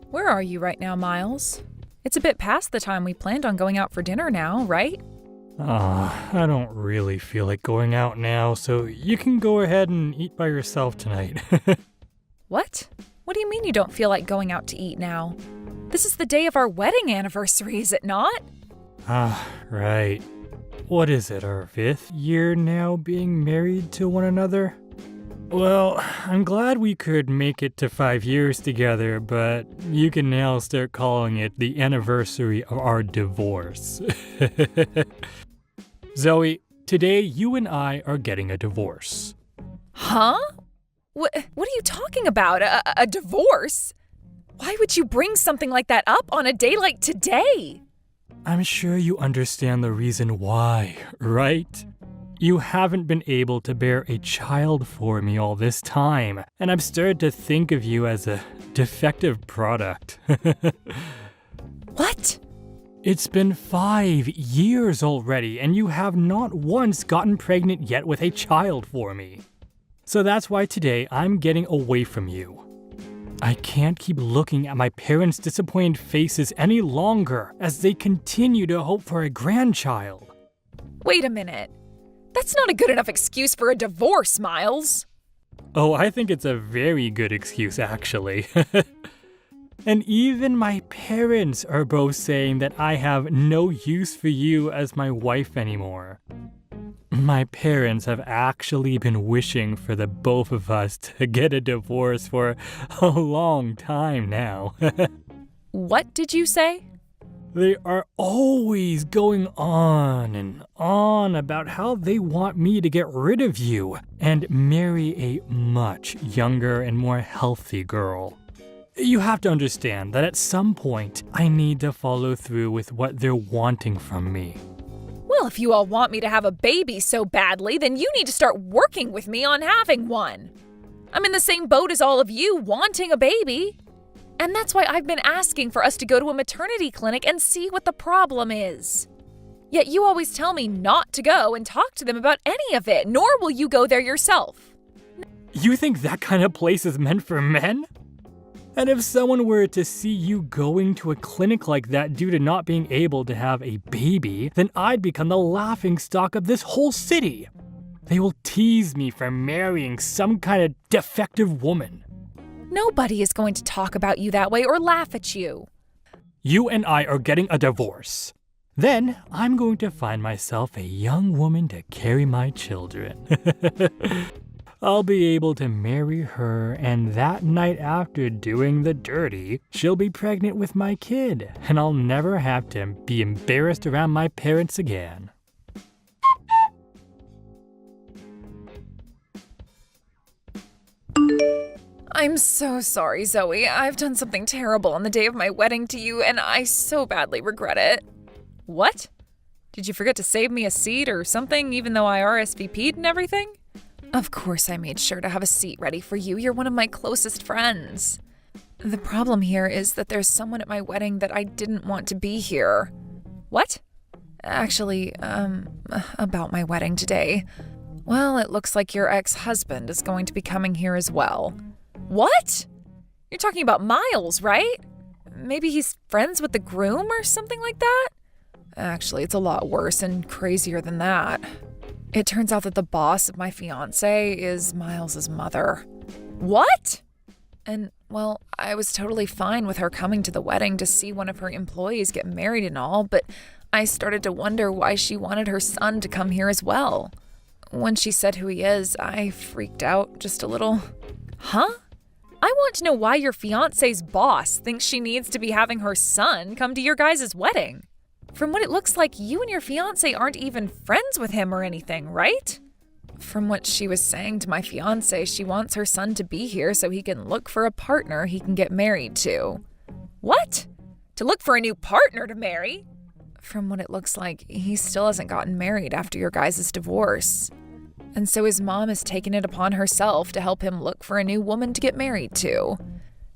Where are you right now, Miles? It's a bit past the time we planned on going out for dinner now, right? I don't really feel like going out now, so you can go ahead and eat by yourself tonight. What? What do you mean you don't feel like going out to eat now? This is the day of our wedding anniversary, is it not? Right. What is it, our 5th year now being married to one another? Well, I'm glad we could make it to 5 years together, but you can now start calling it the anniversary of our divorce. Zoe, today you and I are getting a divorce. Huh? What are you talking about? A divorce? Why would you bring something like that up on a day like today? I'm sure you understand the reason why, right? You haven't been able to bear a child for me all this time, and I've started to think of you as a defective product. What? It's been 5 years already, and you have not once gotten pregnant yet with a child for me. So that's why today I'm getting away from you. I can't keep looking at my parents' disappointed faces any longer as they continue to hope for a grandchild. Wait a minute. That's not a good enough excuse for a divorce, Miles. Oh, I think it's a very good excuse, actually. And even my parents are both saying that I have no use for you as my wife anymore. My parents have actually been wishing for the both of us to get a divorce for a long time now. What did you say? They are always going on and on about how they want me to get rid of you and marry a much younger and more healthy girl. You have to understand that at some point, I need to follow through with what they're wanting from me. Well, if you all want me to have a baby so badly, then you need to start working with me on having one. I'm in the same boat as all of you, wanting a baby. And that's why I've been asking for us to go to a maternity clinic and see what the problem is. Yet you always tell me not to go and talk to them about any of it, nor will you go there yourself. You think that kind of place is meant for men? And if someone were to see you going to a clinic like that due to not being able to have a baby, then I'd become the laughingstock of this whole city. They will tease me for marrying some kind of defective woman. Nobody is going to talk about you that way or laugh at you. You and I are getting a divorce. Then I'm going to find myself a young woman to carry my children. I'll be able to marry her, and that night after doing the dirty, she'll be pregnant with my kid, and I'll never have to be embarrassed around my parents again. I'm so sorry, Zoe. I've done something terrible on the day of my wedding to you, and I so badly regret it. What? Did you forget to save me a seat or something, even though I RSVP'd and everything? Of course I made sure to have a seat ready for you. You're one of my closest friends. The problem here is that there's someone at my wedding that I didn't want to be here. What? Actually, about my wedding today. Well, it looks like your ex-husband is going to be coming here as well. What? You're talking about Miles, right? Maybe he's friends with the groom or something like that? Actually, it's a lot worse and crazier than that. It turns out that the boss of my fiancé is Miles's mother. What? And, well, I was totally fine with her coming to the wedding to see one of her employees get married and all, but I started to wonder why she wanted her son to come here as well. When she said who he is, I freaked out just a little. Huh? I want to know why your fiancé's boss thinks she needs to be having her son come to your guys' wedding. From what it looks like, you and your fiancé aren't even friends with him or anything, right? From what she was saying to my fiancé, she wants her son to be here so he can look for a partner he can get married to. What? To look for a new partner to marry? From what it looks like, he still hasn't gotten married after your guys' divorce. And so his mom has taken it upon herself to help him look for a new woman to get married to.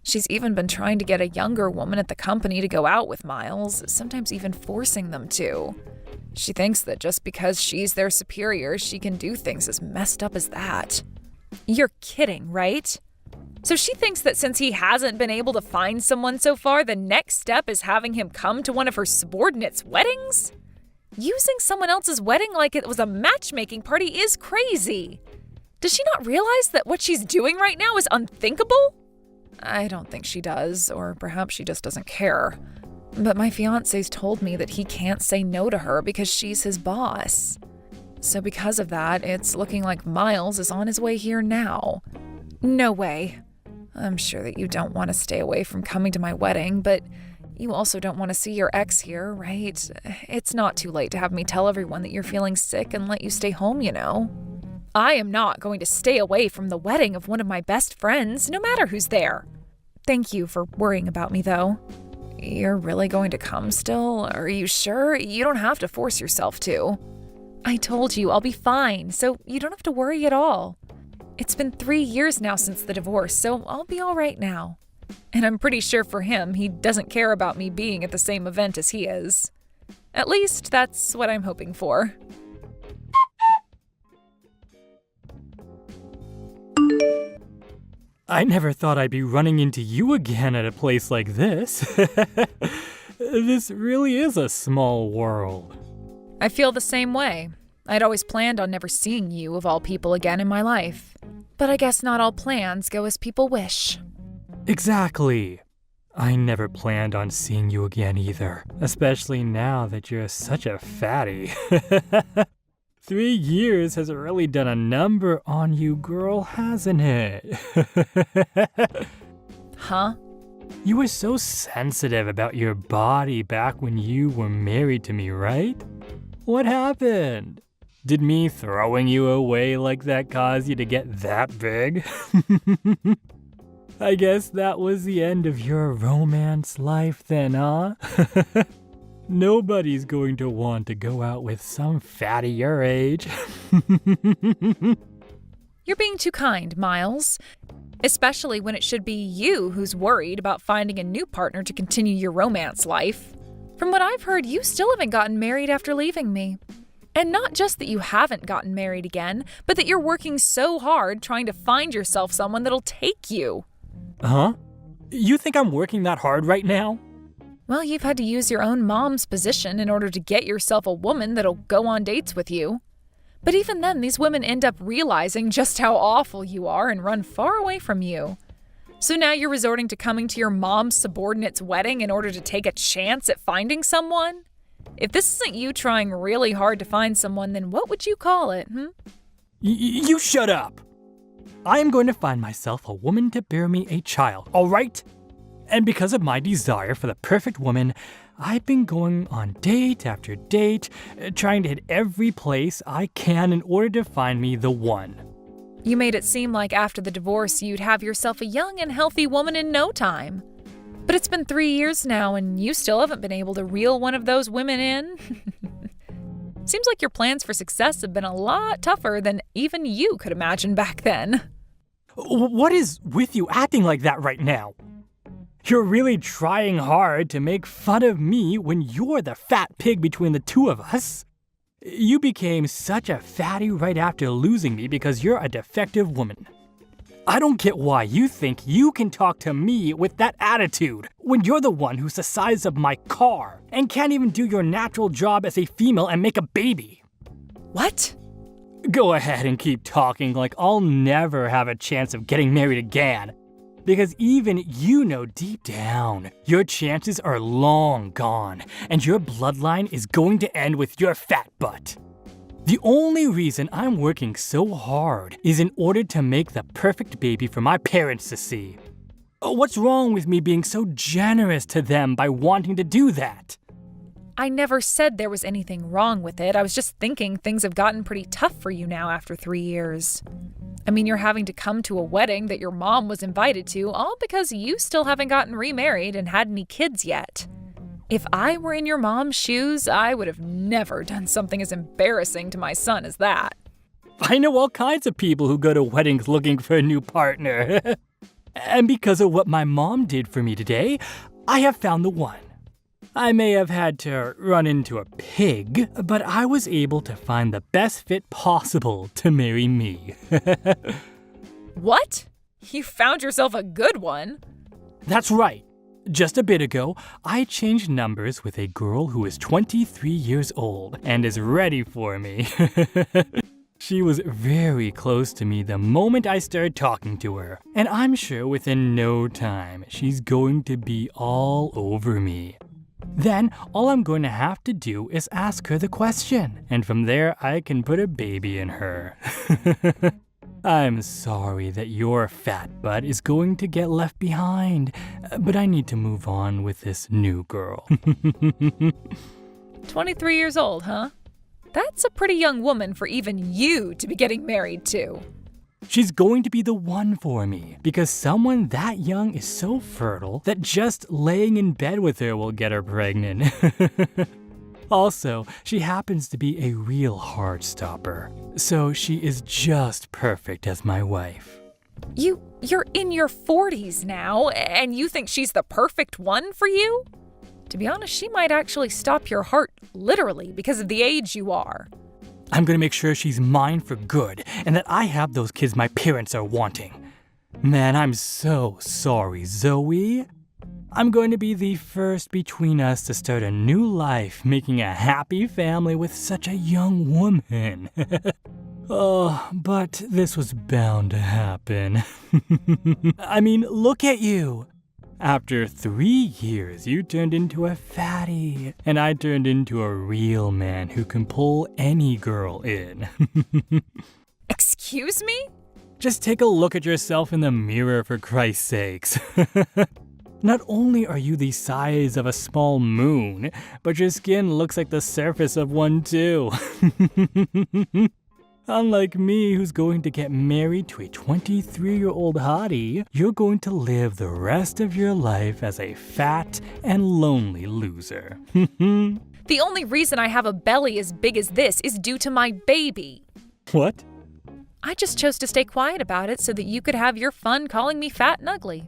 She's even been trying to get a younger woman at the company to go out with Miles, sometimes even forcing them to. She thinks that just because she's their superior, she can do things as messed up as that. You're kidding, right? So she thinks that since he hasn't been able to find someone so far, the next step is having him come to one of her subordinates' weddings? Using someone else's wedding like it was a matchmaking party is crazy. Does she not realize that what she's doing right now is unthinkable? I don't think she does, or perhaps she just doesn't care. But my fiancé's told me that he can't say no to her because she's his boss. So because of that, it's looking like Miles is on his way here now. No way. I'm sure that you don't want to stay away from coming to my wedding, but you also don't want to see your ex here, right? It's not too late to have me tell everyone that you're feeling sick and let you stay home, you know. I am not going to stay away from the wedding of one of my best friends, no matter who's there. Thank you for worrying about me, though. You're really going to come still? Are you sure? You don't have to force yourself to. I told you I'll be fine, so you don't have to worry at all. It's been 3 years now since the divorce, so I'll be all right now. And I'm pretty sure for him, he doesn't care about me being at the same event as he is. At least that's what I'm hoping for. I never thought I'd be running into you again at a place like this. This really is a small world. I feel the same way. I'd always planned on never seeing you, of all people, again in my life. But I guess not all plans go as people wish. Exactly. I never planned on seeing you again either, especially now that you're such a fatty. 3 years has really done a number on you, girl, hasn't it? Huh? You were so sensitive about your body back when you were married to me, right? What happened? Did me throwing you away like that cause you to get that big? I guess that was the end of your romance life then, huh? Nobody's going to want to go out with some fatty your age. You're being too kind, Miles. Especially when it should be you who's worried about finding a new partner to continue your romance life. From what I've heard, you still haven't gotten married after leaving me. And not just that you haven't gotten married again, but that you're working so hard trying to find yourself someone that'll take you. Huh? You think I'm working that hard right now? Well, you've had to use your own mom's position in order to get yourself a woman that'll go on dates with you. But even then, these women end up realizing just how awful you are and run far away from you. So now you're resorting to coming to your mom's subordinate's wedding in order to take a chance at finding someone? If this isn't you trying really hard to find someone, then what would you call it, You shut up! I am going to find myself a woman to bear me a child, all right? And because of my desire for the perfect woman, I've been going on date after date, trying to hit every place I can in order to find me the one. You made it seem like after the divorce you'd have yourself a young and healthy woman in no time. But it's been 3 years now and you still haven't been able to reel one of those women in. Seems like your plans for success have been a lot tougher than even you could imagine back then. What is with you acting like that right now? You're really trying hard to make fun of me when you're the fat pig between the two of us. You became such a fatty right after losing me because you're a defective woman. I don't get why you think you can talk to me with that attitude when you're the one who's the size of my car and can't even do your natural job as a female and make a baby. What? Go ahead and keep talking like I'll never have a chance of getting married again. Because even you know deep down, your chances are long gone, and your bloodline is going to end with your fat butt. The only reason I'm working so hard is in order to make the perfect baby for my parents to see. What's wrong with me being so generous to them by wanting to do that? I never said there was anything wrong with it. I was just thinking things have gotten pretty tough for you now after 3 years. I mean, you're having to come to a wedding that your mom was invited to, all because you still haven't gotten remarried and had any kids yet. If I were in your mom's shoes, I would have never done something as embarrassing to my son as that. I know all kinds of people who go to weddings looking for a new partner. And because of what my mom did for me today, I have found the one. I may have had to run into a pig, but I was able to find the best fit possible to marry me. What? You found yourself a good one. That's right. Just a bit ago, I changed numbers with a girl who is 23 years old and is ready for me. She was very close to me the moment I started talking to her, and I'm sure within no time she's going to be all over me. Then all I'm going to have to do is ask her the question, and from there I can put a baby in her. I'm sorry that your fat butt is going to get left behind, but I need to move on with this new girl. 23 years old, huh? That's a pretty young woman for even you to be getting married to. She's going to be the one for me, because someone that young is so fertile that just laying in bed with her will get her pregnant. Also, she happens to be a real heart stopper, so she is just perfect as my wife. You're in your 40s now, and you think she's the perfect one for you? To be honest, she might actually stop your heart literally because of the age you are. I'm gonna make sure she's mine for good, and that I have those kids my parents are wanting. Man, I'm so sorry, Zoe. I'm going to be the first between us to start a new life, making a happy family with such a young woman. Oh, but this was bound to happen. I mean, look at you. After 3 years, you turned into a fatty, and I turned into a real man who can pull any girl in. Excuse me? Just take a look at yourself in the mirror, for Christ's sakes. Not only are you the size of a small moon, but your skin looks like the surface of one too. Unlike me, who's going to get married to a 23-year-old hottie, you're going to live the rest of your life as a fat and lonely loser. The only reason I have a belly as big as this is due to my baby. What? I just chose to stay quiet about it so that you could have your fun calling me fat and ugly.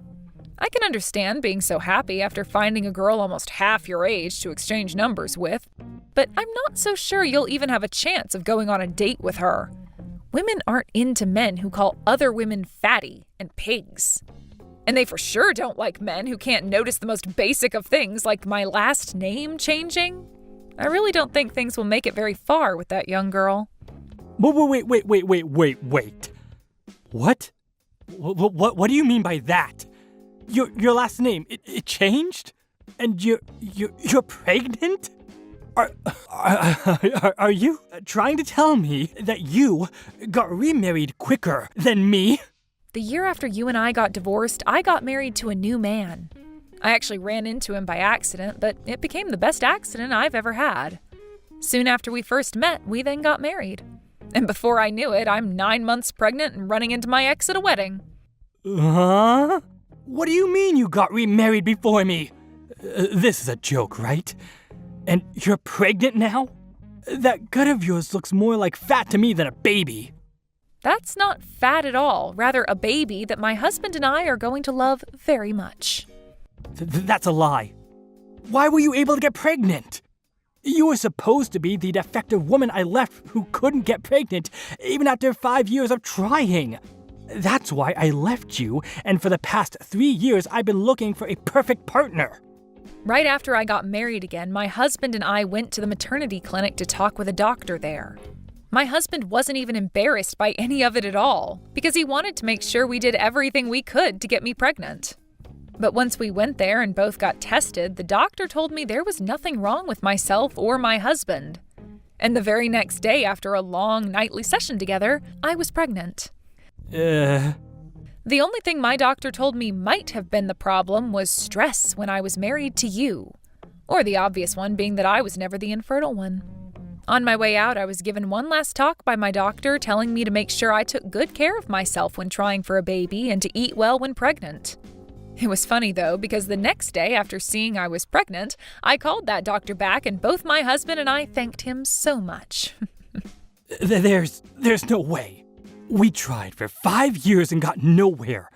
I can understand being so happy after finding a girl almost half your age to exchange numbers with, but I'm not so sure you'll even have a chance of going on a date with her. Women aren't into men who call other women fatty and pigs. And they for sure don't like men who can't notice the most basic of things like my last name changing. I really don't think things will make it very far with that young girl. Wait. What? What do you mean by that? Your last name, it changed? And you're pregnant? Are you trying to tell me that you got remarried quicker than me? The year after you and I got divorced, I got married to a new man. I actually ran into him by accident, but it became the best accident I've ever had. Soon after we first met, we then got married. And before I knew it, I'm 9 months pregnant and running into my ex at a wedding. Huh? What do you mean you got remarried before me? This is a joke, right? And you're pregnant now? That gut of yours looks more like fat to me than a baby. That's not fat at all, rather a baby that my husband and I are going to love very much. That's a lie. Why were you able to get pregnant? You were supposed to be the defective woman I left who couldn't get pregnant, even after 5 years of trying. That's why I left you, and for the past 3 years I've been looking for a perfect partner. Right after I got married again, my husband and I went to the maternity clinic to talk with a doctor there. My husband wasn't even embarrassed by any of it at all, because he wanted to make sure we did everything we could to get me pregnant. But once we went there and both got tested, the doctor told me there was nothing wrong with myself or my husband. And the very next day, after a long nightly session together, I was pregnant. The only thing my doctor told me might have been the problem was stress when I was married to you. Or the obvious one being that I was never the infertile one. On my way out, I was given one last talk by my doctor telling me to make sure I took good care of myself when trying for a baby and to eat well when pregnant. It was funny though, because the next day after seeing I was pregnant, I called that doctor back and both my husband and I thanked him so much. There's no way. We tried for 5 years and got nowhere.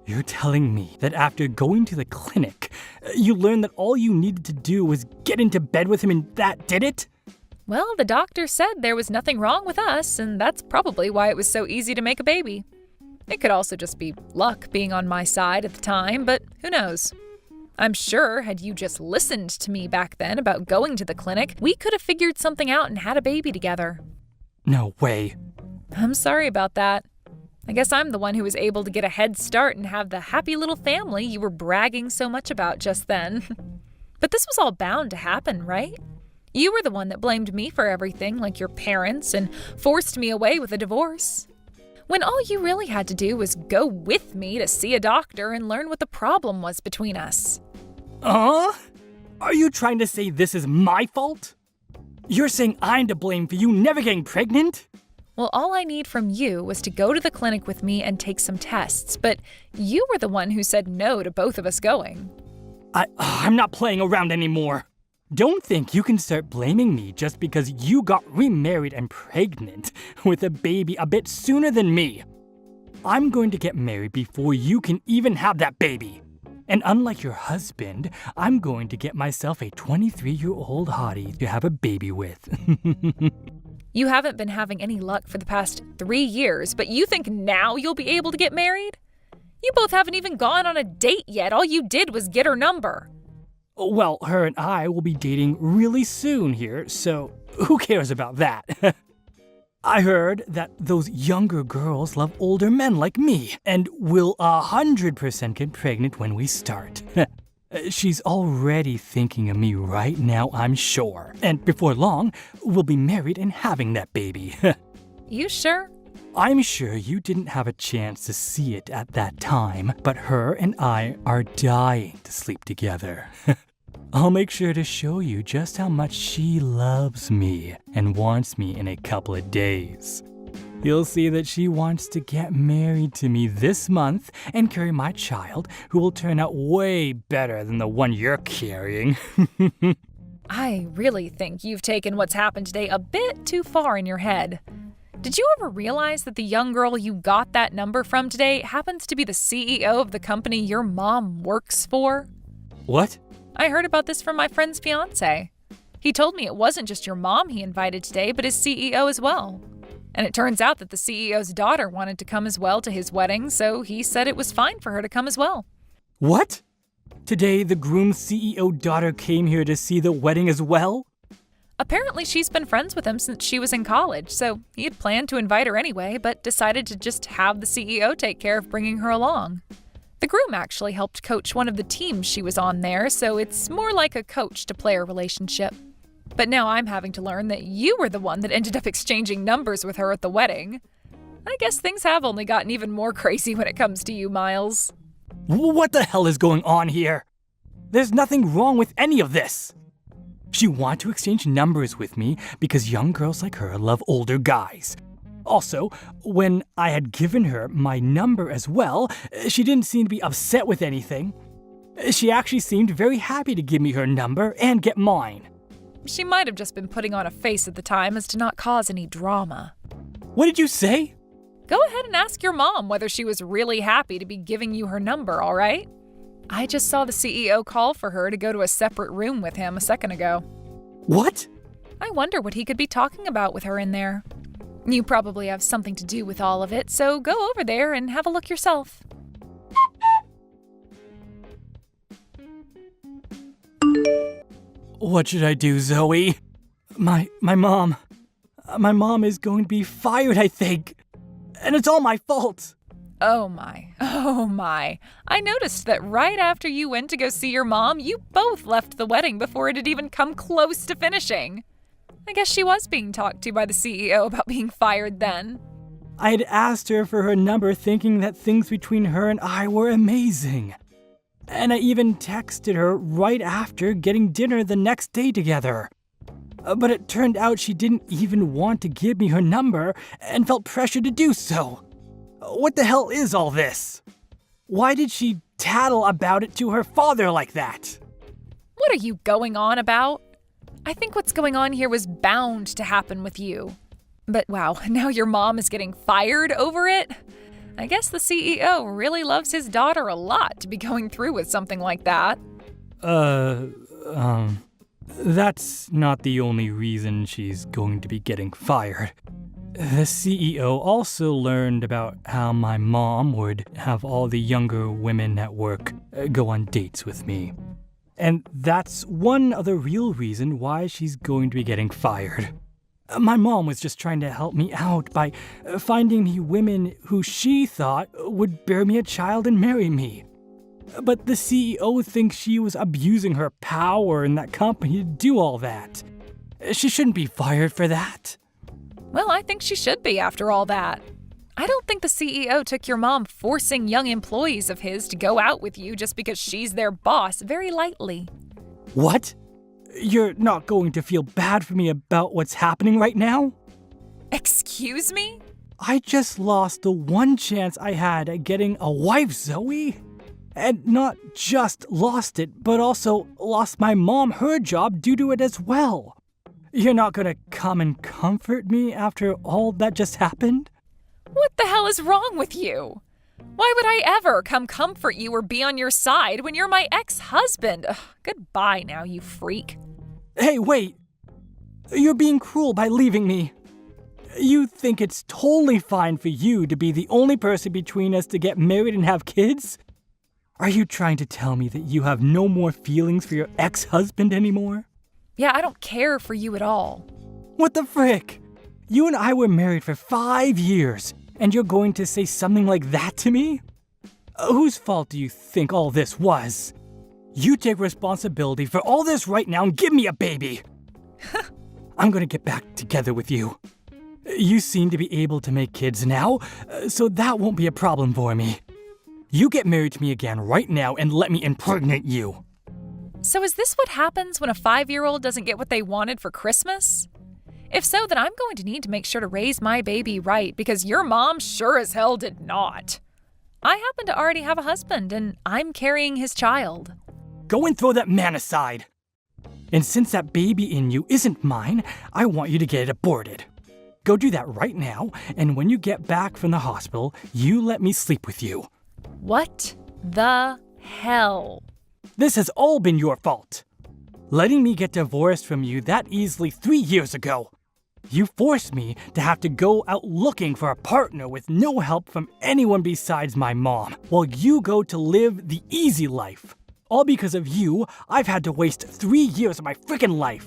You're telling me that after going to the clinic, you learned that all you needed to do was get into bed with him and that did it? Well, the doctor said there was nothing wrong with us, and that's probably why it was so easy to make a baby. It could also just be luck being on my side at the time, but who knows? I'm sure had you just listened to me back then about going to the clinic, we could have figured something out and had a baby together. No way. I'm sorry about that. I guess I'm the one who was able to get a head start and have the happy little family you were bragging so much about just then. But this was all bound to happen, right? You were the one that blamed me for everything, like your parents, and forced me away with a divorce. When all you really had to do was go with me to see a doctor and learn what the problem was between us. Are you trying to say this is my fault? You're saying I'm to blame for you never getting pregnant? Well, all I need from you was to go to the clinic with me and take some tests, but you were the one who said no to both of us going. I'm not playing around anymore. Don't think you can start blaming me just because you got remarried and pregnant with a baby a bit sooner than me. I'm going to get married before you can even have that baby. And unlike your husband, I'm going to get myself a 23-year-old hottie to have a baby with. You haven't been having any luck for the past 3 years, but you think now you'll be able to get married? You both haven't even gone on a date yet. All you did was get her number. Well, her and I will be dating really soon here, so who cares about that? I heard that those younger girls love older men like me and will 100% get pregnant when we start. She's already thinking of me right now, I'm sure. And before long, we'll be married and having that baby. You sure? I'm sure you didn't have a chance to see it at that time, but her and I are dying to sleep together. I'll make sure to show you just how much she loves me and wants me in a couple of days. You'll see that she wants to get married to me this month and carry my child, who will turn out way better than the one you're carrying. I really think you've taken what's happened today a bit too far in your head. Did you ever realize that the young girl you got that number from today happens to be the CEO of the company your mom works for? What? I heard about this from my friend's fiancé. He told me it wasn't just your mom he invited today, but his CEO as well. And it turns out that the CEO's daughter wanted to come as well to his wedding, so he said it was fine for her to come as well. What? Today, the groom's CEO daughter came here to see the wedding as well? Apparently, she's been friends with him since she was in college, so he had planned to invite her anyway, but decided to just have the CEO take care of bringing her along. The groom actually helped coach one of the teams she was on there, so it's more like a coach-to-player relationship. But now I'm having to learn that you were the one that ended up exchanging numbers with her at the wedding. I guess things have only gotten even more crazy when it comes to you, Miles. What the hell is going on here? There's nothing wrong with any of this. She wanted to exchange numbers with me because young girls like her love older guys. Also, when I had given her my number as well, she didn't seem to be upset with anything. She actually seemed very happy to give me her number and get mine. She might have just been putting on a face at the time as to not cause any drama. What did you say? Go ahead and ask your mom whether she was really happy to be giving you her number, all right? I just saw the CEO call for her to go to a separate room with him a second ago. What? I wonder what he could be talking about with her in there. You probably have something to do with all of it, so go over there and have a look yourself. What should I do, Zoe? My mom is going to be fired, I think. And it's all my fault. Oh my. I noticed that right after you went to go see your mom, you both left the wedding before it had even come close to finishing. I guess she was being talked to by the CEO about being fired then. I had asked her for her number thinking that things between her and I were amazing. And I even texted her right after getting dinner the next day together. But it turned out she didn't even want to give me her number and felt pressure to do so. What the hell is all this? Why did she tattle about it to her father like that? What are you going on about? I think what's going on here was bound to happen with you. But wow, now your mom is getting fired over it? I guess the CEO really loves his daughter a lot to be going through with something like that. That's not the only reason she's going to be getting fired. The CEO also learned about how my mom would have all the younger women at work go on dates with me. And that's one other real reason why she's going to be getting fired. My mom was just trying to help me out by finding me women who she thought would bear me a child and marry me. But the CEO thinks she was abusing her power in that company to do all that. She shouldn't be fired for that. Well, I think she should be after all that. I don't think the CEO took your mom forcing young employees of his to go out with you just because she's their boss very lightly. What? You're not going to feel bad for me about what's happening right now? Excuse me? I just lost the one chance I had at getting a wife, Zoe. And not just lost it, but also lost my mom her job due to it as well. You're not gonna come and comfort me after all that just happened? What the hell is wrong with you? Why would I ever come comfort you or be on your side when you're my ex-husband? Ugh, goodbye now, you freak. Hey, wait! You're being cruel by leaving me. You think it's totally fine for you to be the only person between us to get married and have kids? Are you trying to tell me that you have no more feelings for your ex-husband anymore? Yeah, I don't care for you at all. What the frick? You and I were married for 5 years, and you're going to say something like that to me? Whose fault do you think all this was? You take responsibility for all this right now and give me a baby. I'm gonna get back together with you. You seem to be able to make kids now, so that won't be a problem for me. You get married to me again right now and let me impregnate you. So is this what happens when a 5-year-old doesn't get what they wanted for Christmas? If so, then I'm going to need to make sure to raise my baby right because your mom sure as hell did not. I happen to already have a husband and I'm carrying his child. Go and throw that man aside. And since that baby in you isn't mine, I want you to get it aborted. Go do that right now, and when you get back from the hospital, you let me sleep with you. What the hell? This has all been your fault. Letting me get divorced from you that easily 3 years ago. You forced me to have to go out looking for a partner with no help from anyone besides my mom, while you go to live the easy life. All because of you, I've had to waste 3 years of my frickin' life.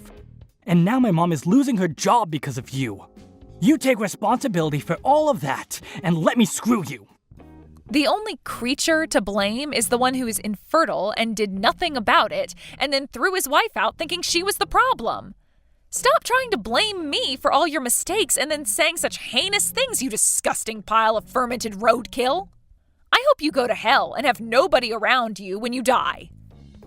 And now my mom is losing her job because of you. You take responsibility for all of that, and let me screw you. The only creature to blame is the one who is infertile and did nothing about it, and then threw his wife out thinking she was the problem. Stop trying to blame me for all your mistakes and then saying such heinous things, you disgusting pile of fermented roadkill. I hope you go to hell and have nobody around you when you die.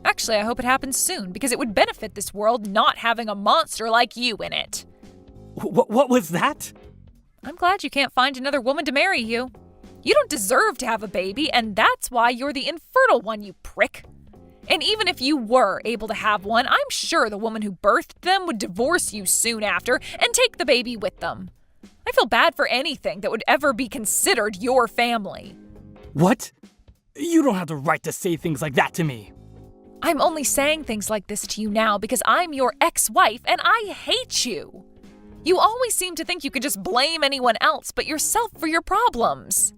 Actually, I hope it happens soon because it would benefit this world not having a monster like you in it. What was that? I'm glad you can't find another woman to marry you. You don't deserve to have a baby, and that's why you're the infertile one, you prick. And even if you were able to have one, I'm sure the woman who birthed them would divorce you soon after and take the baby with them. I feel bad for anything that would ever be considered your family. What? You don't have the right to say things like that to me. I'm only saying things like this to you now because I'm your ex-wife and I hate you. You always seem to think you could just blame anyone else but yourself for your problems.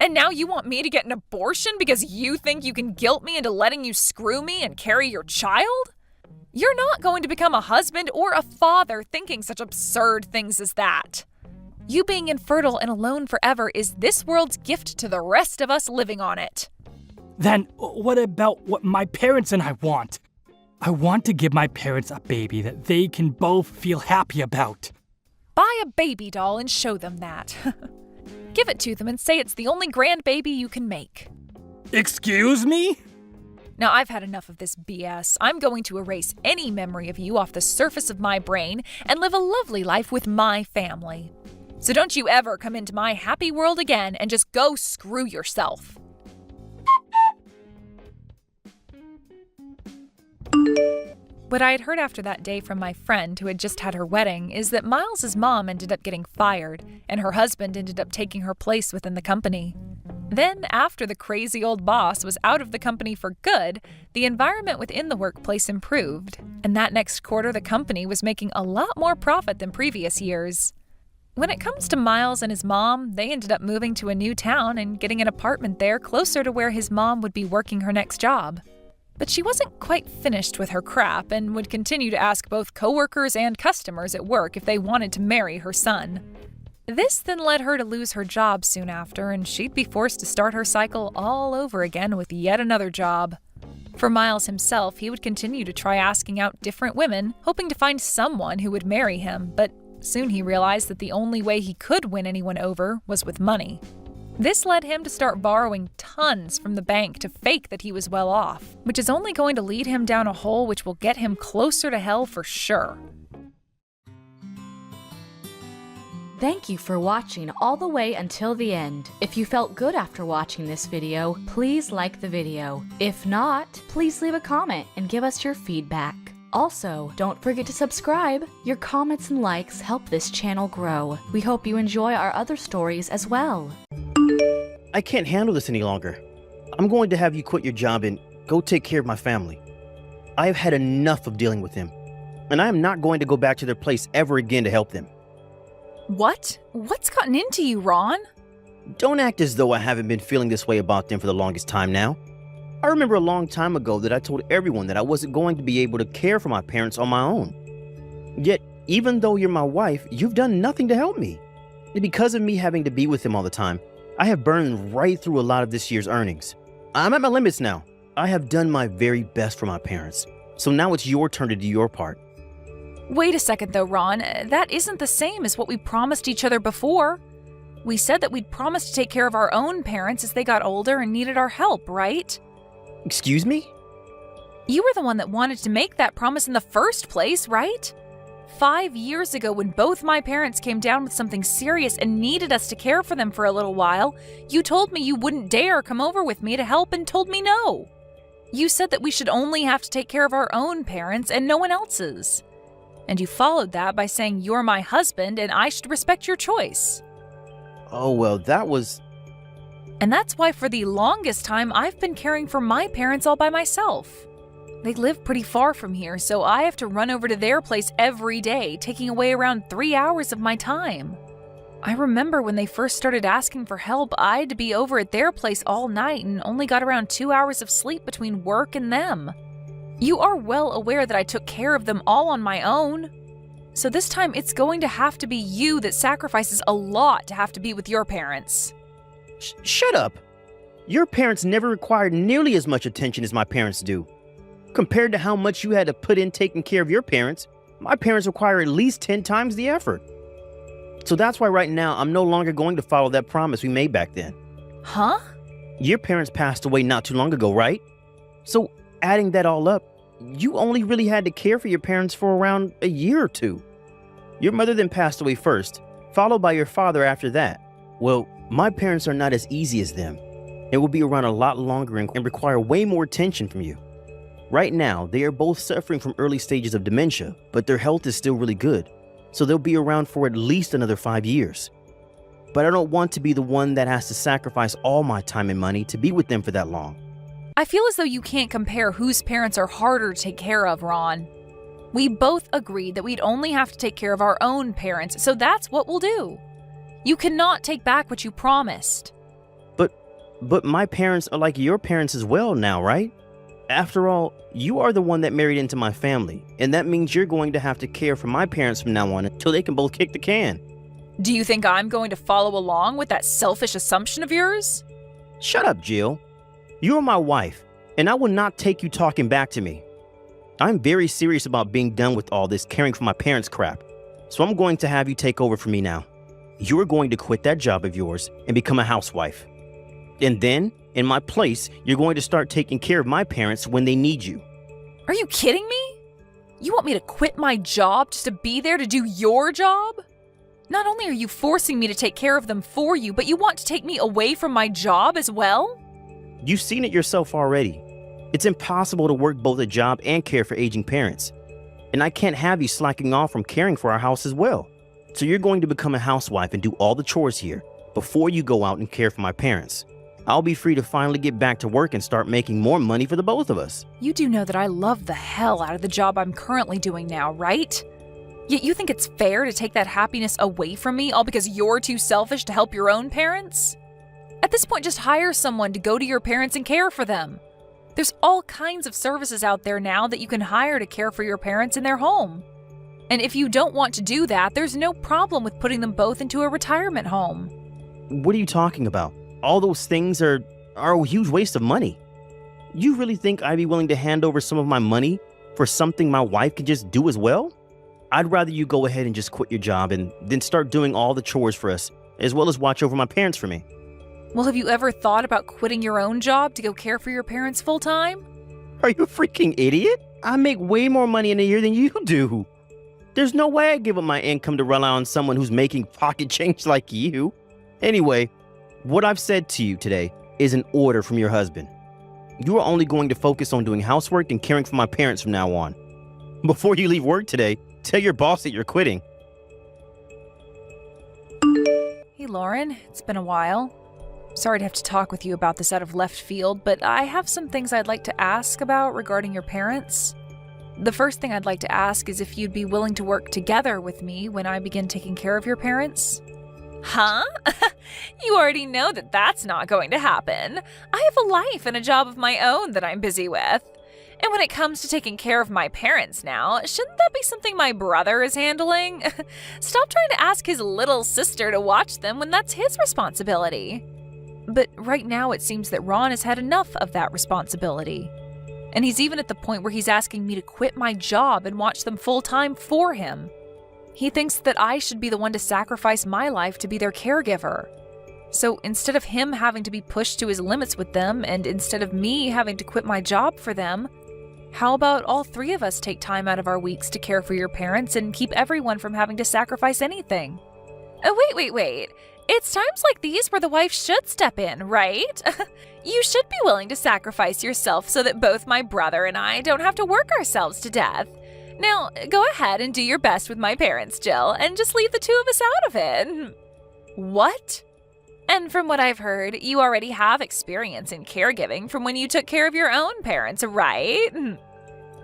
And now you want me to get an abortion because you think you can guilt me into letting you screw me and carry your child? You're not going to become a husband or a father thinking such absurd things as that. You being infertile and alone forever is this world's gift to the rest of us living on it. Then what about what my parents and I want? I want to give my parents a baby that they can both feel happy about. Buy a baby doll and show them that. Give it to them and say it's the only grandbaby you can make. Excuse me? Now, I've had enough of this BS. I'm going to erase any memory of you off the surface of my brain and live a lovely life with my family. So don't you ever come into my happy world again and just go screw yourself. What I had heard after that day from my friend who had just had her wedding is that Miles's mom ended up getting fired, and her husband ended up taking her place within the company. Then, after the crazy old boss was out of the company for good, the environment within the workplace improved, and that next quarter the company was making a lot more profit than previous years. When it comes to Miles and his mom, they ended up moving to a new town and getting an apartment there closer to where his mom would be working her next job. But she wasn't quite finished with her crap and would continue to ask both coworkers and customers at work if they wanted to marry her son. This then led her to lose her job soon after, and she'd be forced to start her cycle all over again with yet another job. For Miles himself, he would continue to try asking out different women, hoping to find someone who would marry him, but soon he realized that the only way he could win anyone over was with money. This led him to start borrowing tons from the bank to fake that he was well off, which is only going to lead him down a hole which will get him closer to hell for sure. Thank you for watching all the way until the end. If you felt good after watching this video, please like the video. If not, please leave a comment and give us your feedback. Also, don't forget to subscribe. Your comments and likes help this channel grow. We hope you enjoy our other stories as well. I can't handle this any longer. I'm going to have you quit your job and go take care of my family. I have had enough of dealing with them, and I am not going to go back to their place ever again to help them. What? What's gotten into you, Ron? Don't act as though I haven't been feeling this way about them for the longest time now. I remember a long time ago that I told everyone that I wasn't going to be able to care for my parents on my own. Yet, even though you're my wife, you've done nothing to help me. And because of me having to be with them all the time, I have burned right through a lot of this year's earnings. I'm at my limits now. I have done my very best for my parents. So now it's your turn to do your part. Wait a second though, Ron. That isn't the same as what we promised each other before. We said that we'd promised to take care of our own parents as they got older and needed our help, right? Excuse me? You were the one that wanted to make that promise in the first place, right? 5 years ago, when both my parents came down with something serious and needed us to care for them for a little while, you told me you wouldn't dare come over with me to help and told me no. You said that we should only have to take care of our own parents and no one else's. And you followed that by saying you're my husband and I should respect your choice. Oh, well, that was... And that's why for the longest time I've been caring for my parents all by myself. They live pretty far from here, so I have to run over to their place every day, taking away around 3 hours of my time. I remember when they first started asking for help, I had to be over at their place all night and only got around 2 hours of sleep between work and them. You are well aware that I took care of them all on my own. So this time it's going to have to be you that sacrifices a lot to have to be with your parents. Shut up! Your parents never required nearly as much attention as my parents do. Compared to how much you had to put in taking care of your parents, my parents require at least 10 times the effort. So that's why right now I'm no longer going to follow that promise we made back then. Huh? Your parents passed away not too long ago, right? So adding that all up, you only really had to care for your parents for around a year or two. Your mother then passed away first, followed by your father after that. Well, my parents are not as easy as them. It will be around a lot longer and require way more attention from you. Right now, they are both suffering from early stages of dementia, but their health is still really good, so they'll be around for at least another 5 years. But I don't want to be the one that has to sacrifice all my time and money to be with them for that long. I feel as though you can't compare whose parents are harder to take care of, Ron. We both agreed that we'd only have to take care of our own parents, so that's what we'll do. You cannot take back what you promised. But my parents are like your parents as well now, right? After all, you are the one that married into my family, and that means you're going to have to care for my parents from now on until they can both kick the can. Do you think I'm going to follow along with that selfish assumption of yours? Shut up, Jill. You are my wife, and I will not take you talking back to me. I'm very serious about being done with all this caring for my parents crap, so I'm going to have you take over for me now. You're going to quit that job of yours and become a housewife. And then, in my place, you're going to start taking care of my parents when they need you. Are you kidding me? You want me to quit my job just to be there to do your job? Not only are you forcing me to take care of them for you, but you want to take me away from my job as well? You've seen it yourself already. It's impossible to work both a job and care for aging parents. And I can't have you slacking off from caring for our house as well. So you're going to become a housewife and do all the chores here before you go out and care for my parents. I'll be free to finally get back to work and start making more money for the both of us. You do know that I love the hell out of the job I'm currently doing now, right? Yet you think it's fair to take that happiness away from me all because you're too selfish to help your own parents? At this point, just hire someone to go to your parents and care for them. There's all kinds of services out there now that you can hire to care for your parents in their home. And if you don't want to do that, there's no problem with putting them both into a retirement home. What are you talking about? All those things are a huge waste of money. You really think I'd be willing to hand over some of my money for something my wife could just do as well? I'd rather you go ahead and just quit your job and then start doing all the chores for us, as well as watch over my parents for me. Well, have you ever thought about quitting your own job to go care for your parents full time? Are you a freaking idiot? I make way more money in a year than you do. There's no way I'd give up my income to rely on someone who's making pocket change like you. Anyway, what I've said to you today is an order from your husband. You are only going to focus on doing housework and caring for my parents from now on. Before you leave work today, tell your boss that you're quitting. Hey, Lauren, it's been a while. Sorry to have to talk with you about this out of left field, but I have some things I'd like to ask about regarding your parents. The first thing I'd like to ask is if you'd be willing to work together with me when I begin taking care of your parents. Huh? You already know that that's not going to happen. I have a life and a job of my own that I'm busy with. And when it comes to taking care of my parents now, shouldn't that be something my brother is handling? Stop trying to ask his little sister to watch them when that's his responsibility. But right now it seems that Ron has had enough of that responsibility. And he's even at the point where he's asking me to quit my job and watch them full-time for him. He thinks that I should be the one to sacrifice my life to be their caregiver. So instead of him having to be pushed to his limits with them, and instead of me having to quit my job for them, how about all three of us take time out of our weeks to care for your parents and keep everyone from having to sacrifice anything? Wait. It's times like these where the wife should step in, right? You should be willing to sacrifice yourself so that both my brother and I don't have to work ourselves to death. Now, go ahead and do your best with my parents, Jill, and just leave the two of us out of it. What? And from what I've heard, you already have experience in caregiving from when you took care of your own parents, right?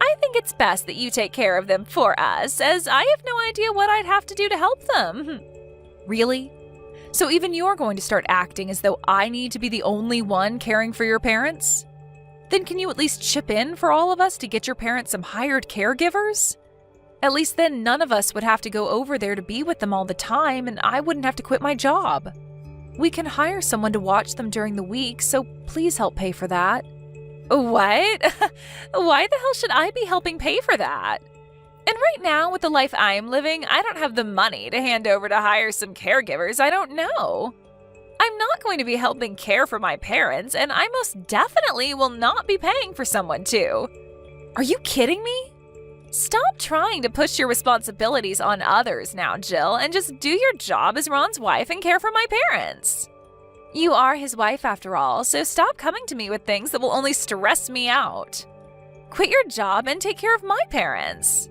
I think it's best that you take care of them for us, as I have no idea what I'd have to do to help them. Really? So even you're going to start acting as though I need to be the only one caring for your parents? Then can you at least chip in for all of us to get your parents some hired caregivers? At least then none of us would have to go over there to be with them all the time, and I wouldn't have to quit my job. We can hire someone to watch them during the week, so please help pay for that. What? Why the hell should I be helping pay for that? And right now, with the life I'm living, I don't have the money to hand over to hire some caregivers I don't know. I'm not going to be helping care for my parents, and I most definitely will not be paying for someone to. Are you kidding me? Stop trying to push your responsibilities on others now, Jill, and just do your job as Ron's wife and care for my parents. You are his wife after all, so stop coming to me with things that will only stress me out. Quit your job and take care of my parents.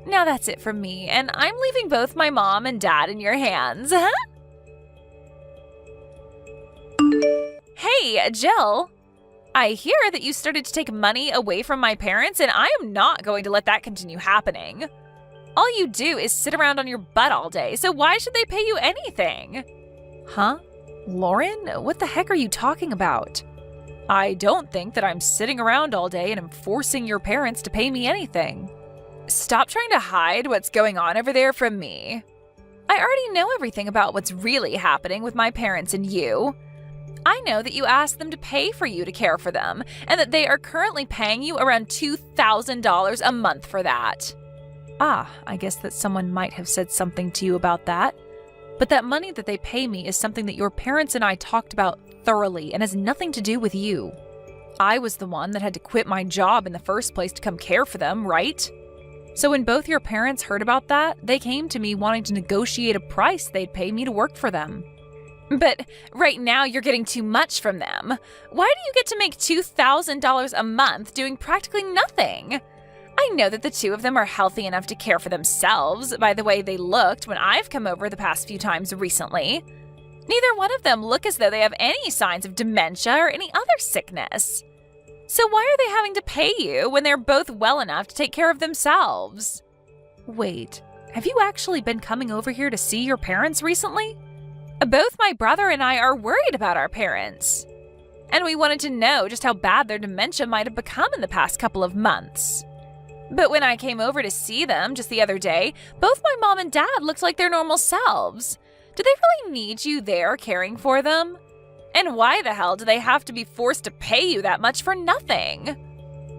Now that's it from me, and I'm leaving both my mom and dad in your hands. Hey, Jill. I hear that you started to take money away from my parents, and I am not going to let that continue happening. All you do is sit around on your butt all day, so why should they pay you anything? Huh? Lauren, what the heck are you talking about? I don't think that I'm sitting around all day and am forcing your parents to pay me anything. Stop trying to hide what's going on over there from me. I already know everything about what's really happening with my parents and you. I know that you asked them to pay for you to care for them, and that they are currently paying you around $2,000 a month for that. I guess that someone might have said something to you about that. But that money that they pay me is something that your parents and I talked about thoroughly and has nothing to do with you. I was the one that had to quit my job in the first place to come care for them, right? So when both your parents heard about that, they came to me wanting to negotiate a price they'd pay me to work for them. But right now you're getting too much from them. Why do you get to make $2,000 a month doing practically nothing? I know that the two of them are healthy enough to care for themselves by the way they looked when I've come over the past few times recently. Neither one of them look as though they have any signs of dementia or any other sickness. So why are they having to pay you when they're both well enough to take care of themselves? Wait, have you actually been coming over here to see your parents recently? Both my brother and I are worried about our parents. And we wanted to know just how bad their dementia might have become in the past couple of months. But when I came over to see them just the other day, both my mom and dad looked like their normal selves. Do they really need you there caring for them? And why the hell do they have to be forced to pay you that much for nothing?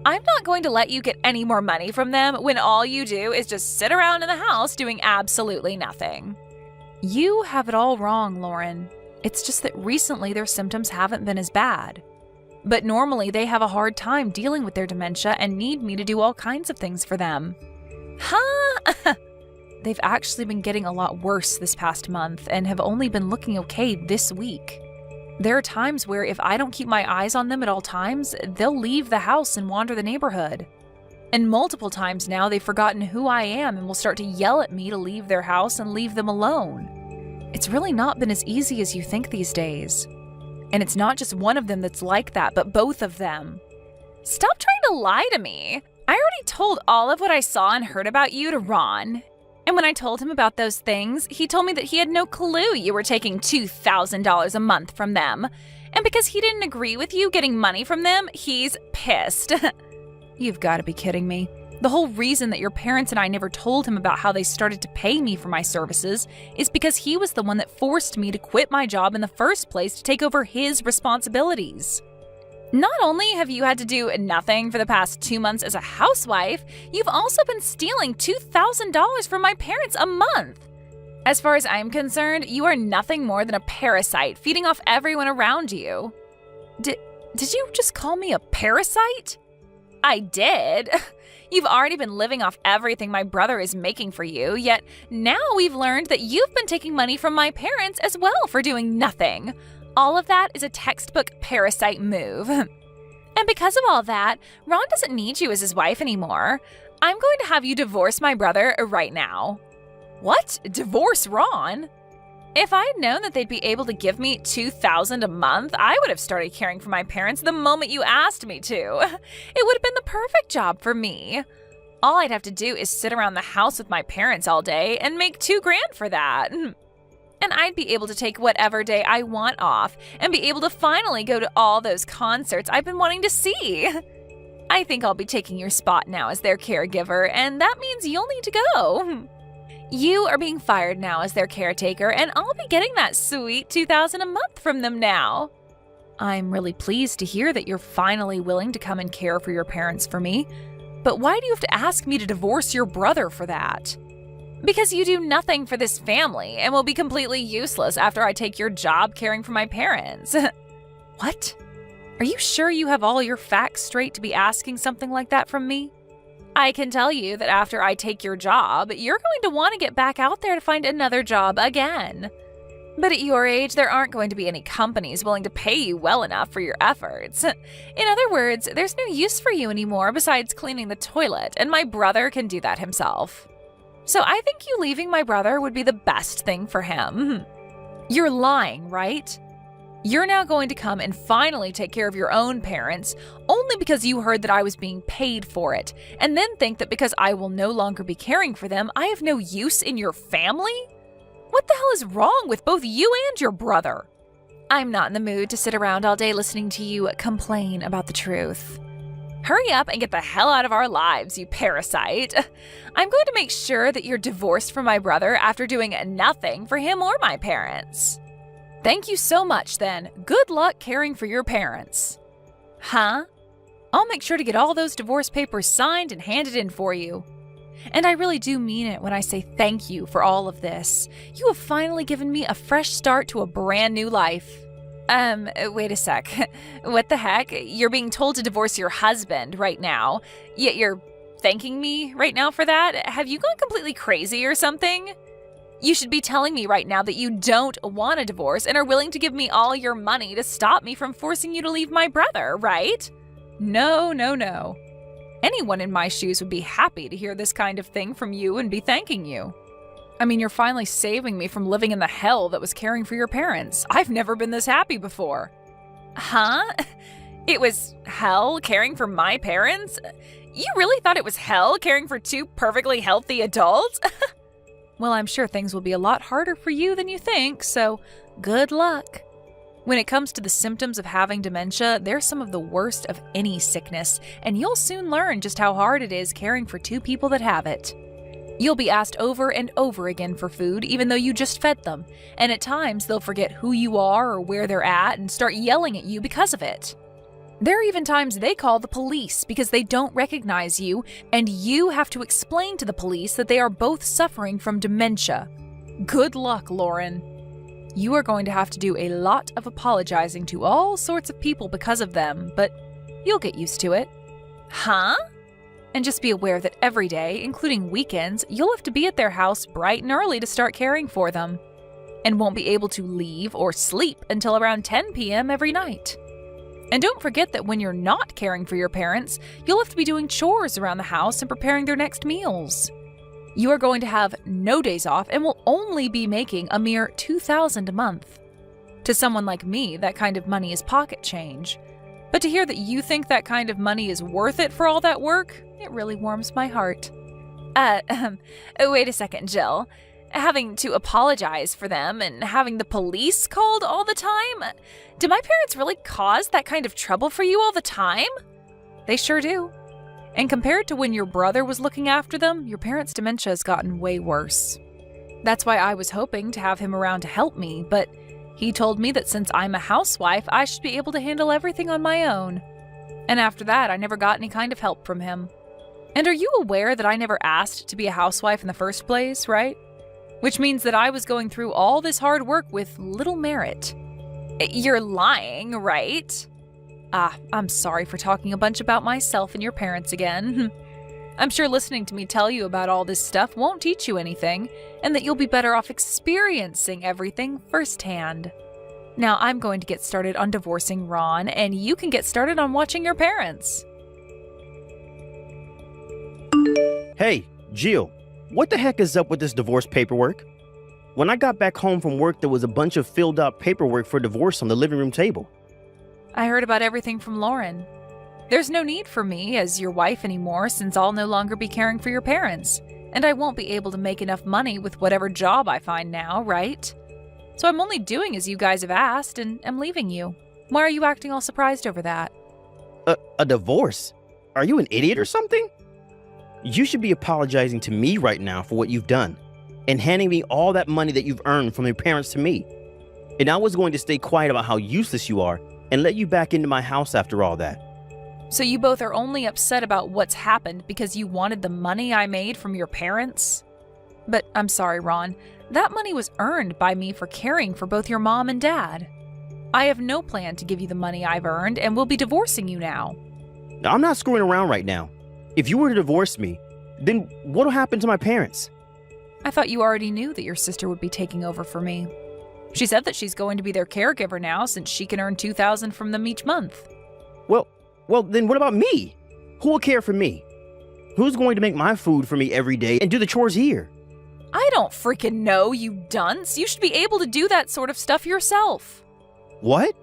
I'm not going to let you get any more money from them when all you do is just sit around in the house doing absolutely nothing. You have it all wrong, Lauren. It's just that recently their symptoms haven't been as bad. But normally they have a hard time dealing with their dementia and need me to do all kinds of things for them. Huh? They've actually been getting a lot worse this past month and have only been looking okay this week. There are times where if I don't keep my eyes on them at all times, they'll leave the house and wander the neighborhood. And multiple times now they've forgotten who I am and will start to yell at me to leave their house and leave them alone. It's really not been as easy as you think these days. And it's not just one of them that's like that, but both of them. Stop trying to lie to me. I already told all of what I saw and heard about you to Ron. And when I told him about those things, he told me that he had no clue you were taking $2,000 a month from them. And because he didn't agree with you getting money from them, he's pissed. You've got to be kidding me. The whole reason that your parents and I never told him about how they started to pay me for my services is because he was the one that forced me to quit my job in the first place to take over his responsibilities. Not only have you had to do nothing for the past 2 months as a housewife, you've also been stealing $2,000 from my parents a month. As far as I'm concerned, you are nothing more than a parasite feeding off everyone around you. Did you just call me a parasite? I did. You've already been living off everything my brother is making for you, yet now we've learned that you've been taking money from my parents as well for doing nothing. All of that is a textbook parasite move. And because of all that, Ron doesn't need you as his wife anymore. I'm going to have you divorce my brother right now. What? Divorce Ron? If I had known that they'd be able to give me $2,000 a month, I would have started caring for my parents the moment you asked me to. It would have been the perfect job for me. All I'd have to do is sit around the house with my parents all day and make $2,000 for that. And I'd be able to take whatever day I want off and be able to finally go to all those concerts I've been wanting to see. I think I'll be taking your spot now as their caregiver, and that means you'll need to go. You are being fired now as their caretaker, and I'll be getting that sweet $2,000 a month from them now. I'm really pleased to hear that you're finally willing to come and care for your parents for me, but why do you have to ask me to divorce your brother for that? Because you do nothing for this family and will be completely useless after I take your job caring for my parents. What? Are you sure you have all your facts straight to be asking something like that from me? I can tell you that after I take your job, you're going to want to get back out there to find another job again. But at your age, there aren't going to be any companies willing to pay you well enough for your efforts. In other words, there's no use for you anymore besides cleaning the toilet, and my brother can do that himself. So I think you leaving my brother would be the best thing for him. You're lying, right? You're now going to come and finally take care of your own parents only because you heard that I was being paid for it, and then think that because I will no longer be caring for them, I have no use in your family? What the hell is wrong with both you and your brother? I'm not in the mood to sit around all day listening to you complain about the truth. Hurry up and get the hell out of our lives, you parasite. I'm going to make sure that you're divorced from my brother after doing nothing for him or my parents. Thank you so much, then. Good luck caring for your parents. Huh? I'll make sure to get all those divorce papers signed and handed in for you. And I really do mean it when I say thank you for all of this. You have finally given me a fresh start to a brand new life. Wait a sec. What the heck? You're being told to divorce your husband right now, yet you're thanking me right now for that? Have you gone completely crazy or something? You should be telling me right now that you don't want a divorce and are willing to give me all your money to stop me from forcing you to leave my brother, right? No. Anyone in my shoes would be happy to hear this kind of thing from you and be thanking you. I mean, you're finally saving me from living in the hell that was caring for your parents. I've never been this happy before. Huh? It was hell caring for my parents? You really thought it was hell caring for two perfectly healthy adults? Well, I'm sure things will be a lot harder for you than you think, so good luck. When it comes to the symptoms of having dementia, they're some of the worst of any sickness, and you'll soon learn just how hard it is caring for two people that have it. You'll be asked over and over again for food, even though you just fed them, and at times they'll forget who you are or where they're at and start yelling at you because of it. There are even times they call the police because they don't recognize you, and you have to explain to the police that they are both suffering from dementia. Good luck, Lauren. You are going to have to do a lot of apologizing to all sorts of people because of them, but you'll get used to it. Huh? And just be aware that every day, including weekends, you'll have to be at their house bright and early to start caring for them, and won't be able to leave or sleep until around 10 p.m. every night. And don't forget that when you're not caring for your parents, you'll have to be doing chores around the house and preparing their next meals. You are going to have no days off and will only be making a mere $2,000 a month. To someone like me, that kind of money is pocket change. But to hear that you think that kind of money is worth it for all that work, it really warms my heart. Wait a second, Jill. Having to apologize for them and having the police called all the time? Do my parents really cause that kind of trouble for you all the time? They sure do. And compared to when your brother was looking after them, your parents' dementia has gotten way worse. That's why I was hoping to have him around to help me, but he told me that since I'm a housewife, I should be able to handle everything on my own. And after that, I never got any kind of help from him. And are you aware that I never asked to be a housewife in the first place, right? Which means that I was going through all this hard work with little merit. You're lying, right? I'm sorry for talking a bunch about myself and your parents again. I'm sure listening to me tell you about all this stuff won't teach you anything, and that you'll be better off experiencing everything firsthand. Now I'm going to get started on divorcing Ron, and you can get started on watching your parents. Hey, Jill, what the heck is up with this divorce paperwork? When I got back home from work, there was a bunch of filled out paperwork for divorce on the living room table. I heard about everything from Lauren. There's no need for me as your wife anymore since I'll no longer be caring for your parents, and I won't be able to make enough money with whatever job I find now, right? So I'm only doing as you guys have asked and am leaving you. Why are you acting all surprised over that? A divorce? Are you an idiot or something? You should be apologizing to me right now for what you've done and handing me all that money that you've earned from your parents to me. And I was going to stay quiet about how useless you are and let you back into my house after all that. So you both are only upset about what's happened because you wanted the money I made from your parents? But I'm sorry, Ron. That money was earned by me for caring for both your mom and dad. I have no plan to give you the money I've earned and will be divorcing you now. I'm not screwing around right now. If you were to divorce me, then what'll happen to my parents? I thought you already knew that your sister would be taking over for me. She said that she's going to be their caregiver now since she can earn $2,000 from them each month. Well, then what about me? Who will care for me? Who's going to make my food for me every day and do the chores here? I don't freaking know, you dunce. You should be able to do that sort of stuff yourself. What?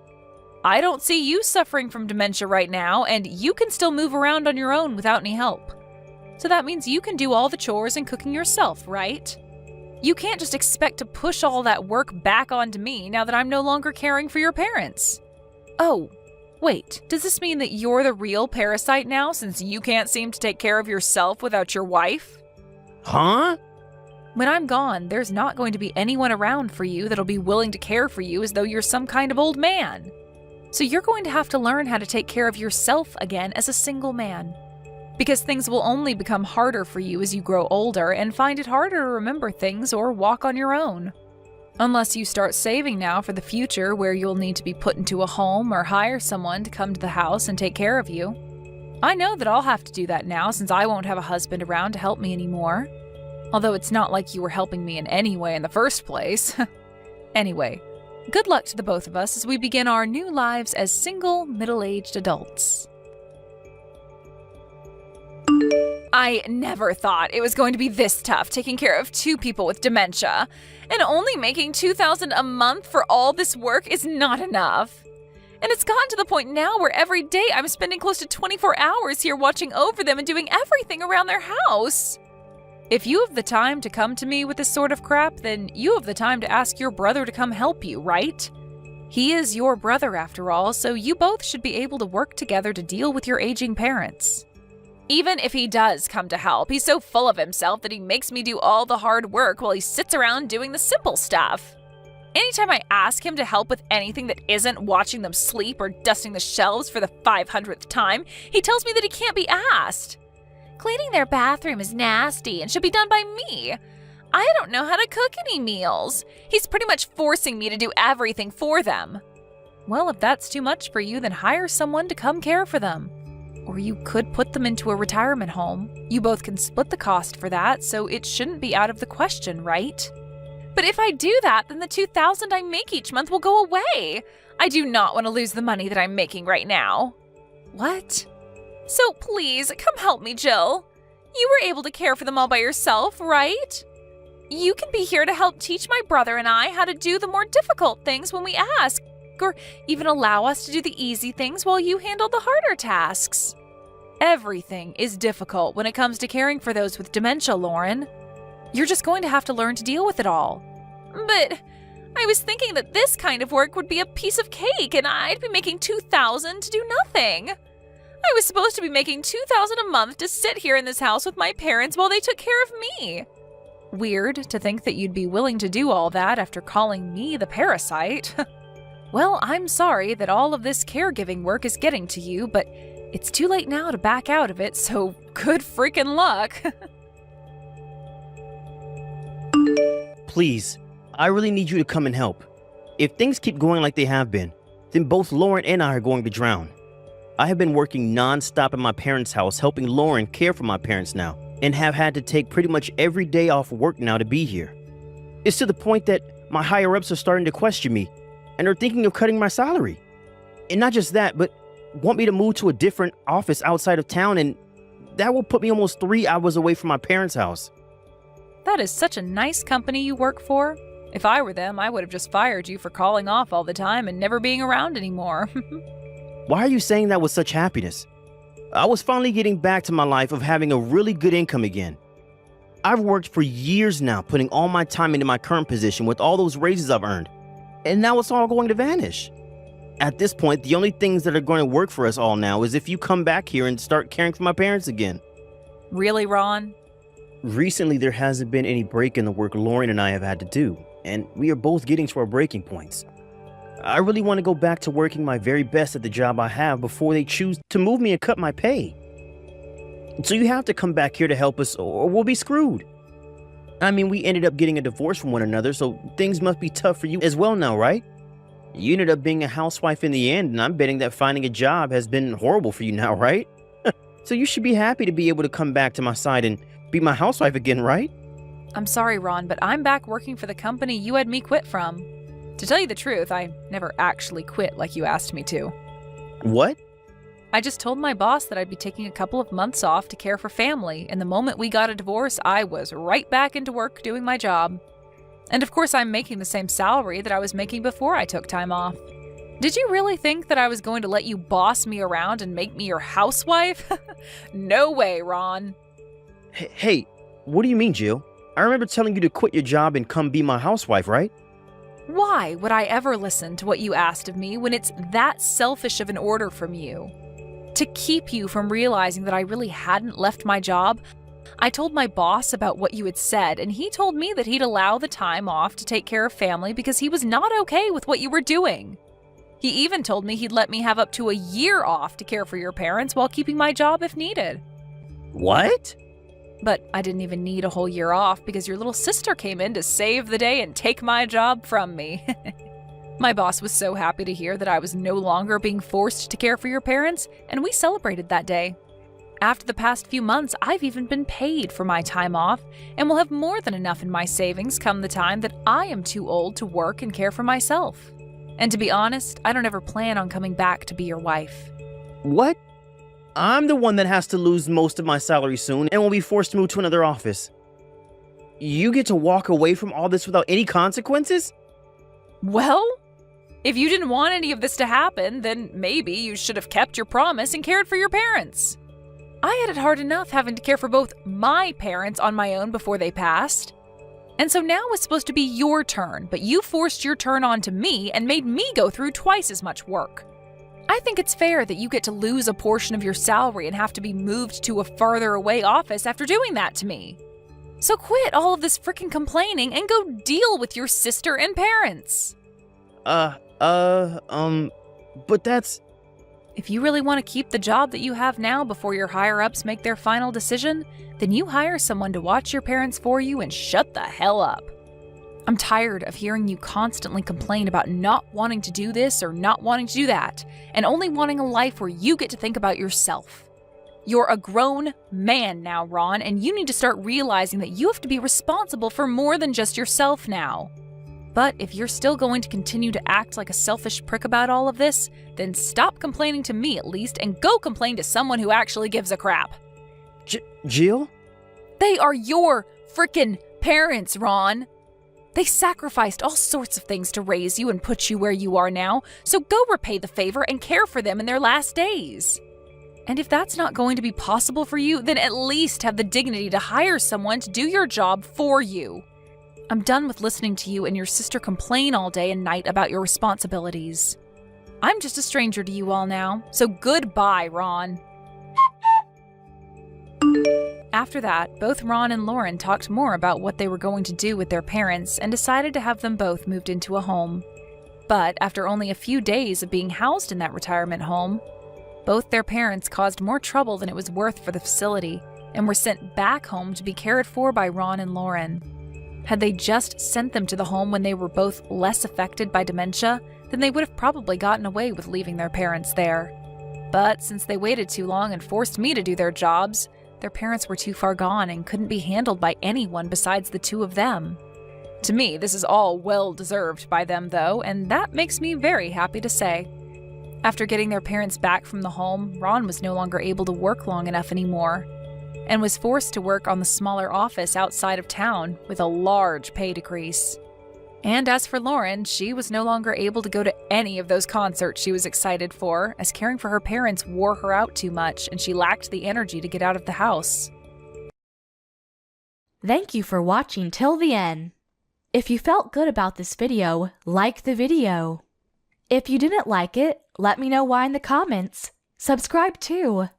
I don't see you suffering from dementia right now, and you can still move around on your own without any help. So that means you can do all the chores and cooking yourself, right? You can't just expect to push all that work back onto me now that I'm no longer caring for your parents. Oh, wait, does this mean that you're the real parasite now since you can't seem to take care of yourself without your wife? Huh? When I'm gone, there's not going to be anyone around for you that'll be willing to care for you as though you're some kind of old man. So you're going to have to learn how to take care of yourself again as a single man. Because things will only become harder for you as you grow older and find it harder to remember things or walk on your own. Unless you start saving now for the future where you'll need to be put into a home or hire someone to come to the house and take care of you. I know that I'll have to do that now since I won't have a husband around to help me anymore. Although it's not like you were helping me in any way in the first place. Anyway, good luck to the both of us as we begin our new lives as single, middle-aged adults. I never thought it was going to be this tough taking care of two people with dementia, and only making $2,000 a month for all this work is not enough. And it's gotten to the point now where every day I'm spending close to 24 hours here watching over them and doing everything around their house. If you have the time to come to me with this sort of crap, then you have the time to ask your brother to come help you, right? He is your brother after all, so you both should be able to work together to deal with your aging parents. Even if he does come to help, he's so full of himself that he makes me do all the hard work while he sits around doing the simple stuff. Anytime I ask him to help with anything that isn't watching them sleep or dusting the shelves for the 500th time, he tells me that he can't be asked. Cleaning their bathroom is nasty and should be done by me. I don't know how to cook any meals. He's pretty much forcing me to do everything for them. Well, if that's too much for you, then hire someone to come care for them. Or you could put them into a retirement home. You both can split the cost for that, so it shouldn't be out of the question, right? But if I do that, then the $2,000 I make each month will go away. I do not want to lose the money that I'm making right now. What? So please, come help me, Jill. You were able to care for them all by yourself, right? You can be here to help teach my brother and I how to do the more difficult things when we ask, or even allow us to do the easy things while you handle the harder tasks. Everything is difficult when it comes to caring for those with dementia, Lauren. You're just going to have to learn to deal with it all. But I was thinking that this kind of work would be a piece of cake and I'd be making $2,000 to do nothing. I was supposed to be making $2,000 a month to sit here in this house with my parents while they took care of me. Weird to think that you'd be willing to do all that after calling me the parasite. Well, I'm sorry that all of this caregiving work is getting to you, but it's too late now to back out of it, so good freaking luck. Please, I really need you to come and help. If things keep going like they have been, then both Lauren and I are going to drown. I have been working non-stop at my parents' house helping Lauren care for my parents now, and have had to take pretty much every day off work now to be here. It's to the point that my higher-ups are starting to question me, and are thinking of cutting my salary. And not just that, but want me to move to a different office outside of town, and that will put me almost 3 hours away from my parents' house. That is such a nice company you work for. If I were them, I would have just fired you for calling off all the time and never being around anymore. Why are you saying that with such happiness? I was finally getting back to my life of having a really good income again. I've worked for years now, putting all my time into my current position with all those raises I've earned. And now it's all going to vanish. At this point, the only things that are going to work for us all now is if you come back here and start caring for my parents again. Really, Ron? Recently, there hasn't been any break in the work Lauren and I have had to do, and we are both getting to our breaking points. I really want to go back to working my very best at the job I have before they choose to move me and cut my pay. So you have to come back here to help us or we'll be screwed. I mean, we ended up getting a divorce from one another, so things must be tough for you as well now, right? You ended up being a housewife in the end, and I'm betting that finding a job has been horrible for you now, right? So you should be happy to be able to come back to my side and be my housewife again, right? I'm sorry, Ron, but I'm back working for the company you had me quit from. To tell you the truth, I never actually quit like you asked me to. What? I just told my boss that I'd be taking a couple of months off to care for family, and the moment we got a divorce, I was right back into work doing my job. And of course, I'm making the same salary that I was making before I took time off. Did you really think that I was going to let you boss me around and make me your housewife? No way, Ron. Hey, what do you mean, Jill? I remember telling you to quit your job and come be my housewife, right? Why would I ever listen to what you asked of me when it's that selfish of an order from you? To keep you from realizing that I really hadn't left my job, I told my boss about what you had said, and he told me that he'd allow the time off to take care of family because he was not okay with what you were doing. He even told me he'd let me have up to a year off to care for your parents while keeping my job if needed. What? But I didn't even need a whole year off because your little sister came in to save the day and take my job from me. My boss was so happy to hear that I was no longer being forced to care for your parents, and we celebrated that day. After the past few months, I've even been paid for my time off and will have more than enough in my savings come the time that I am too old to work and care for myself. And to be honest, I don't ever plan on coming back to be your wife. What? I'm the one that has to lose most of my salary soon and will be forced to move to another office. You get to walk away from all this without any consequences? Well, if you didn't want any of this to happen, then maybe you should have kept your promise and cared for your parents. I had it hard enough having to care for both my parents on my own before they passed. And so now it's supposed to be your turn, but you forced your turn onto me and made me go through twice as much work. I think it's fair that you get to lose a portion of your salary and have to be moved to a farther away office after doing that to me. So quit all of this freaking complaining and go deal with your sister and parents. But that's... If you really want to keep the job that you have now before your higher-ups make their final decision, then you hire someone to watch your parents for you and shut the hell up. I'm tired of hearing you constantly complain about not wanting to do this or not wanting to do that, and only wanting a life where you get to think about yourself. You're a grown man now, Ron, and you need to start realizing that you have to be responsible for more than just yourself now. But if you're still going to continue to act like a selfish prick about all of this, then stop complaining to me at least and go complain to someone who actually gives a crap. Jill? They are your frickin' parents, Ron. They sacrificed all sorts of things to raise you and put you where you are now, so go repay the favor and care for them in their last days. And if that's not going to be possible for you, then at least have the dignity to hire someone to do your job for you. I'm done with listening to you and your sister complain all day and night about your responsibilities. I'm just a stranger to you all now, so goodbye, Ron. After that, both Ron and Lauren talked more about what they were going to do with their parents and decided to have them both moved into a home. But after only a few days of being housed in that retirement home, both their parents caused more trouble than it was worth for the facility and were sent back home to be cared for by Ron and Lauren. Had they just sent them to the home when they were both less affected by dementia, then they would have probably gotten away with leaving their parents there. But since they waited too long and forced me to do their jobs, their parents were too far gone and couldn't be handled by anyone besides the two of them. To me, this is all well-deserved by them, though, and that makes me very happy to say. After getting their parents back from the home, Ron was no longer able to work long enough anymore, and was forced to work on the smaller office outside of town with a large pay decrease. And as for Lauren, she was no longer able to go to any of those concerts she was excited for, as caring for her parents wore her out too much and she lacked the energy to get out of the house. Thank you for watching till the end. If you felt good about this video, like the video. If you didn't like it, let me know why in the comments. Subscribe too.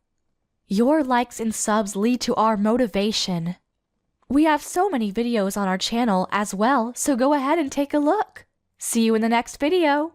Your likes and subs lead to our motivation. We have so many videos on our channel as well, so go ahead and take a look. See you in the next video.